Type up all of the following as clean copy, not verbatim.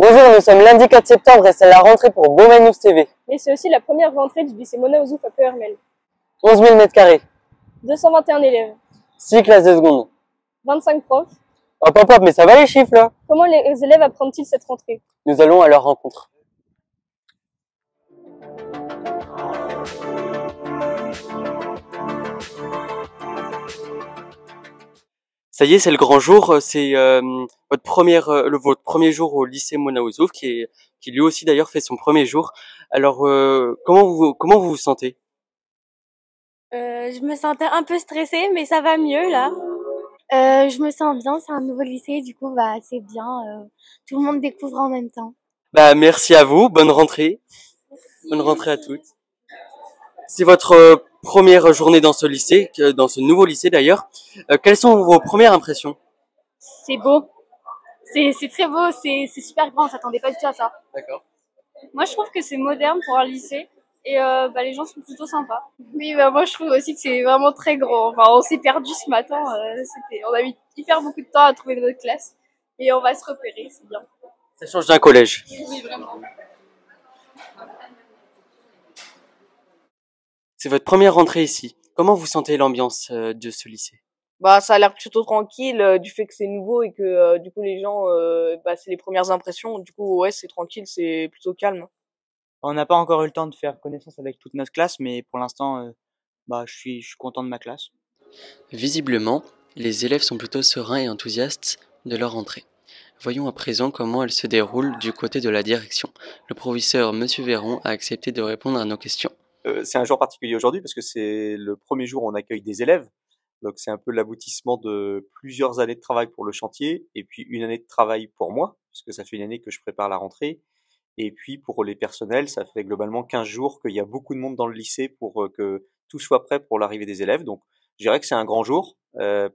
Bonjour, nous sommes lundi 4 septembre et c'est la rentrée pour Bowman News TV. Mais c'est aussi la première rentrée du lycée Mona Ozouf à Ploërmel. 11 000 m², 221 élèves, 6 classes de seconde. 25 profs. Hop hop hop, mais ça va les chiffres là? Comment les élèves apprennent-ils cette rentrée? Nous allons à leur rencontre. Ça y est, c'est le grand jour, c'est votre premier jour au lycée Mona Ozouf qui lui aussi d'ailleurs fait son premier jour. Alors comment vous vous sentez? Je me sentais un peu stressée, mais ça va mieux là. Je me sens bien, c'est un nouveau lycée, du coup bah c'est bien. Tout le monde découvre en même temps. Bah merci à vous, bonne rentrée. Bonne rentrée à toutes. C'est votre première journée dans ce lycée, dans ce nouveau lycée d'ailleurs. Quelles sont vos premières impressions? C'est beau, c'est très beau, c'est super grand, on s'attendait pas du tout à ça. D'accord. Moi je trouve que c'est moderne pour un lycée et bah, les gens sont plutôt sympas. Oui, bah moi je trouve aussi que c'est vraiment très grand. Enfin, on s'est perdu ce matin. On a mis hyper beaucoup de temps à trouver notre classe et on va se repérer, c'est bien. Ça change d'un collège. Oui, vraiment. C'est votre première rentrée ici. Comment vous sentez l'ambiance de ce lycée? Bah, ça a l'air plutôt tranquille du fait que c'est nouveau et que du coup les gens bah c'est les premières impressions. Du coup ouais, c'est tranquille, c'est plutôt calme. On n'a pas encore eu le temps de faire connaissance avec toute notre classe, mais pour l'instant, je suis content de ma classe. Visiblement, les élèves sont plutôt sereins et enthousiastes de leur rentrée. Voyons à présent comment elle se déroule du côté de la direction. Le professeur Monsieur Véron a accepté de répondre à nos questions. C'est un jour particulier aujourd'hui parce que c'est le premier jour où on accueille des élèves. Donc c'est un peu l'aboutissement de plusieurs années de travail pour le chantier et puis une année de travail pour moi, puisque ça fait une année que je prépare la rentrée. Et puis pour les personnels, ça fait globalement 15 jours qu'il y a beaucoup de monde dans le lycée pour que tout soit prêt pour l'arrivée des élèves. Donc je dirais que c'est un grand jour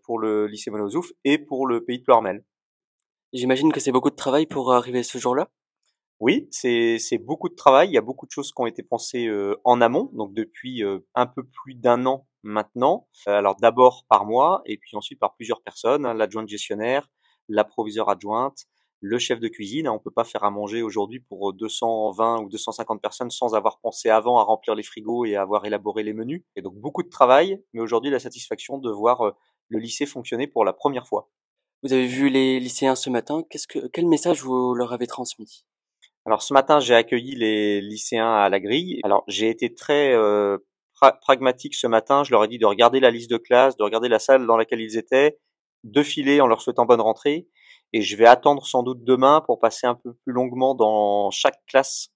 pour le lycée Mona Ozouf et pour le pays de Ploërmel. J'imagine que c'est beaucoup de travail pour arriver ce jour-là. Oui, c'est beaucoup de travail. Il y a beaucoup de choses qui ont été pensées en amont, donc depuis un peu plus d'un an maintenant. Alors d'abord par moi, et puis ensuite par plusieurs personnes, hein, l'adjointe gestionnaire, la proviseure adjointe, le chef de cuisine. On peut pas faire à manger aujourd'hui pour 220 ou 250 personnes sans avoir pensé avant à remplir les frigos et à avoir élaboré les menus. Et donc beaucoup de travail, mais aujourd'hui la satisfaction de voir le lycée fonctionner pour la première fois. Vous avez vu les lycéens ce matin. Quel message vous leur avez transmis? Alors ce matin, j'ai accueilli les lycéens à la grille. Alors j'ai été très pragmatique ce matin. Je leur ai dit de regarder la liste de classe, de regarder la salle dans laquelle ils étaient, de filer en leur souhaitant bonne rentrée. Et je vais attendre sans doute demain pour passer un peu plus longuement dans chaque classe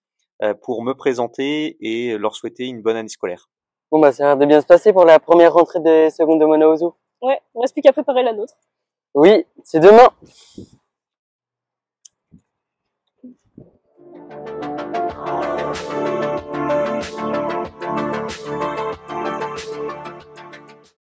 pour me présenter et leur souhaiter une bonne année scolaire. Bon bah ça a l'air de bien se passer pour la première rentrée des secondes de Mona Ozouf. Ouais, on reste plus qu'à préparer la nôtre. Oui, c'est demain.